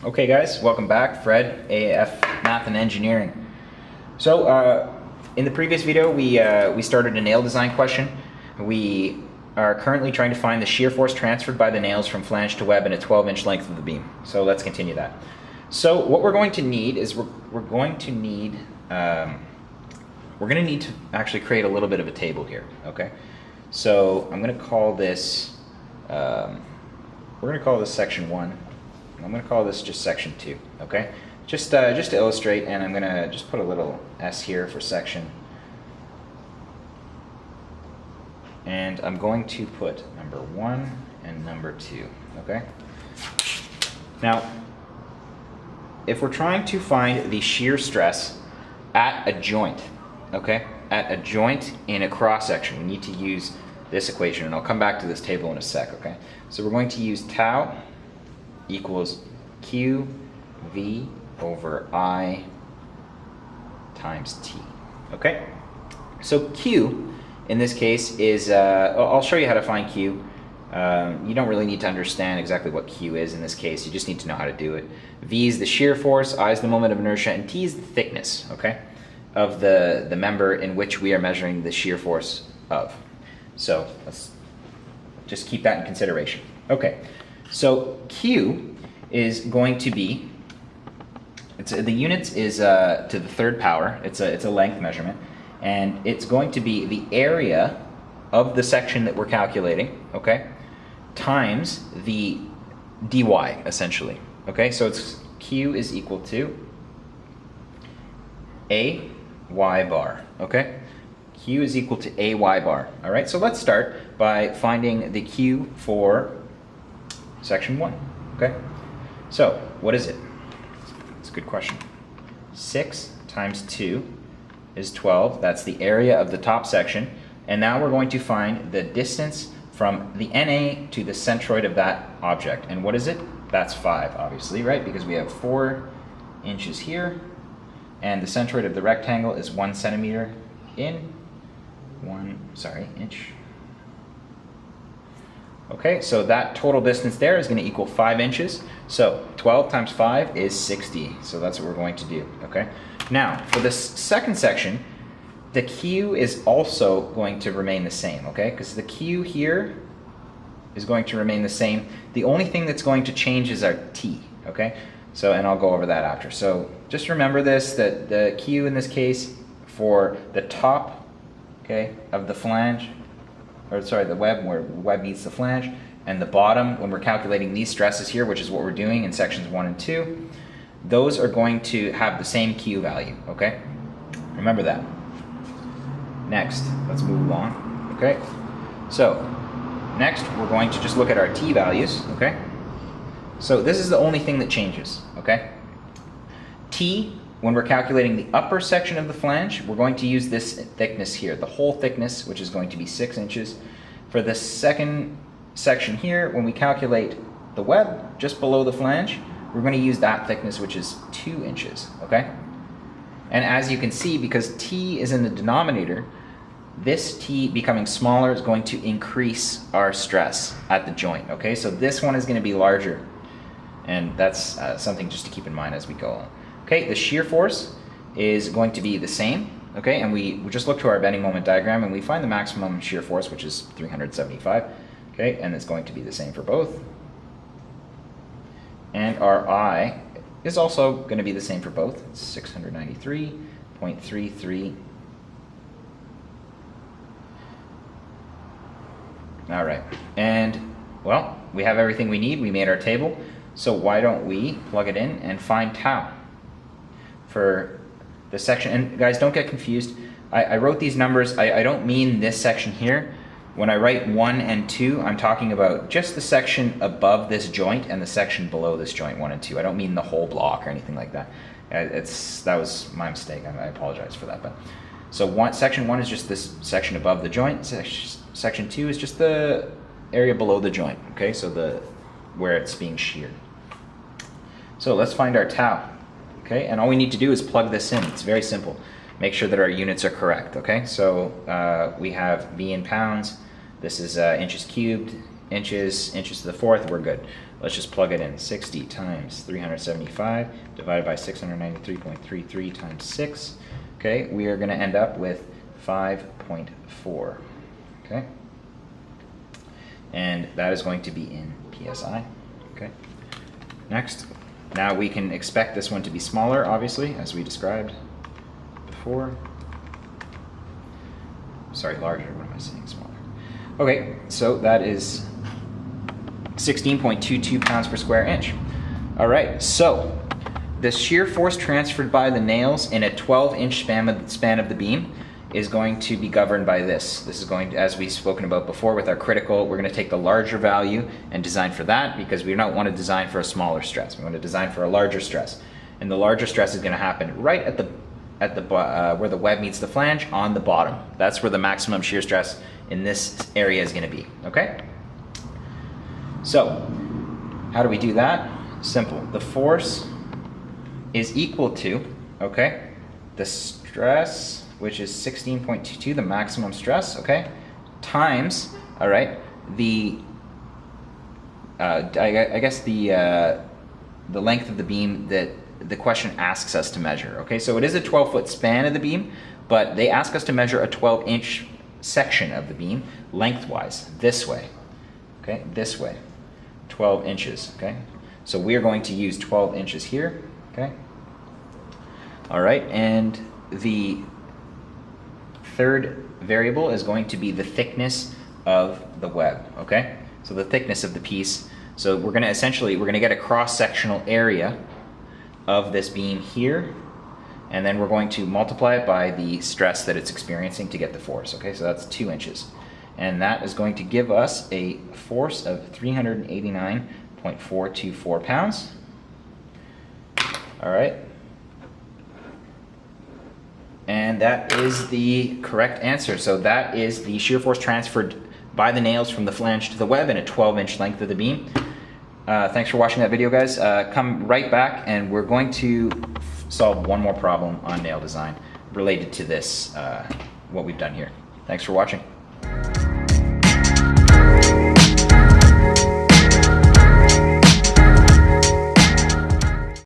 Okay guys, welcome back. Fred, AF Math and Engineering. So in the previous video we started a nail design question. We are currently trying to find the shear force transferred by the nails from flange to web in a 12-inch length of the beam. So let's continue that. So what we're going to need is we're going to need to actually create a little bit of a table here. Okay, so I'm going to call this we're going to call this section 1. I'm going to call this just section 2, okay? Just to illustrate, and I'm going to just put a little S here for section. And I'm going to put number 1 and number 2, okay? Now, if we're trying to find the shear stress at a joint, okay? At a joint in a cross section, we need to use this equation, and I'll come back to this table in a sec, okay? So we're going to use tau equals Q V over I times T. Okay? So Q in this case is, I'll show you how to find Q. You don't really need to understand exactly what Q is in this case, you just need to know how to do it. V is the shear force, I is the moment of inertia, and T is the thickness, okay, of the member in which we are measuring the shear force of. So let's just keep that in consideration. Okay. So Q is going to be, the units is to the third power, it's a length measurement, and it's going to be the area of the section that we're calculating, okay, times the dy, essentially. Okay, so it's Q is equal to a y bar, okay? Q is equal to a y bar, all right? So let's start by finding the Q for section 1, okay? So, what is it? It's a good question. 6 times 2 is 12. That's the area of the top section. And now we're going to find the distance from the NA to the centroid of that object. And what is it? That's 5, obviously, right? Because we have 4 inches here, and the centroid of the rectangle is 1 centimeter inch. Okay, so that total distance there is going to equal 5 inches. So 12 times 5 is 60. So that's what we're going to do, okay? Now, for this second section, the Q is also going to remain the same, okay? Because the Q here is going to remain the same. The only thing that's going to change is our T, okay? So, and I'll go over that after. So just remember this, that the Q in this case for the top, okay, of the flange, or sorry, the web, where the web meets the flange, and the bottom, when we're calculating these stresses here, which is what we're doing in sections 1 and 2, those are going to have the same Q value, okay? Remember that. Next, let's move along, okay? So, next, we're going to just look at our T values, okay? So this is the only thing that changes, okay? T, when we're calculating the upper section of the flange, we're going to use this thickness here, the whole thickness, which is going to be 6 inches. For the second section here, when we calculate the web just below the flange, we're going to use that thickness, which is 2 inches, okay? And as you can see, because T is in the denominator, this T becoming smaller is going to increase our stress at the joint, okay? So this one is going to be larger, and that's something just to keep in mind as we go on. Okay, the shear force is going to be the same, okay, and we just look to our bending moment diagram and we find the maximum shear force, which is 375, okay, and it's going to be the same for both. And our I is also going to be the same for both. It's 693.33. All right, and well, we have everything we need. We made our table, so why don't we plug it in and find tau for the section. And guys, don't get confused. I wrote these numbers. I don't mean this section here. When I write 1 and 2, I'm talking about just the section above this joint and the section below this joint, 1 and 2. I don't mean the whole block or anything like that. That was my mistake. I apologize for that. But so section 1 is just this section above the joint. Section 2 is just the area below the joint. Okay, so where it's being sheared. So let's find our tau. Okay, and all we need to do is plug this in. It's very simple. Make sure that our units are correct, okay? So we have V in pounds, this is inches cubed, inches to the fourth, we're good. Let's just plug it in. 60 times 375 divided by 693.33 times 6. Okay, we are going to end up with 5.4. Okay, and that is going to be in PSI. Okay, next, now we can expect this one to be smaller, obviously, as we described before. Sorry, larger. What am I saying? Smaller. Okay, so that is 16.22 pounds per square inch. All right, so the shear force transferred by the nails in a 12-inch span of the beam is going to be governed by this. This is going to, as we've spoken about before with our critical, we're going to take the larger value and design for that, because we don't want to design for a smaller stress. We want to design for a larger stress. And the larger stress is going to happen right at the where the web meets the flange on the bottom. That's where the maximum shear stress in this area is going to be. Okay? So, how do we do that? Simple. The force is equal to, okay, the stress, which is 16.22, the maximum stress, okay, times, all right, the, I guess the length of the beam that the question asks us to measure, okay? So it is a 12-foot span of the beam, but they ask us to measure a 12-inch section of the beam lengthwise, this way, okay, this way, 12 inches, okay? So we are going to use 12 inches here, okay? All right, and the third variable is going to be the thickness of the web, okay? So the thickness of the piece. So we're gonna essentially, we're gonna get a cross-sectional area of this beam here, and then we're going to multiply it by the stress that it's experiencing to get the force, okay? So that's 2 inches. And that is going to give us a force of 389.424 pounds. All right. And that is the correct answer. So that is the shear force transferred by the nails from the flange to the web in a 12-inch length of the beam. Thanks for watching that video, guys. Come right back and we're going to solve one more problem on nail design related to this, what we've done here. Thanks for watching.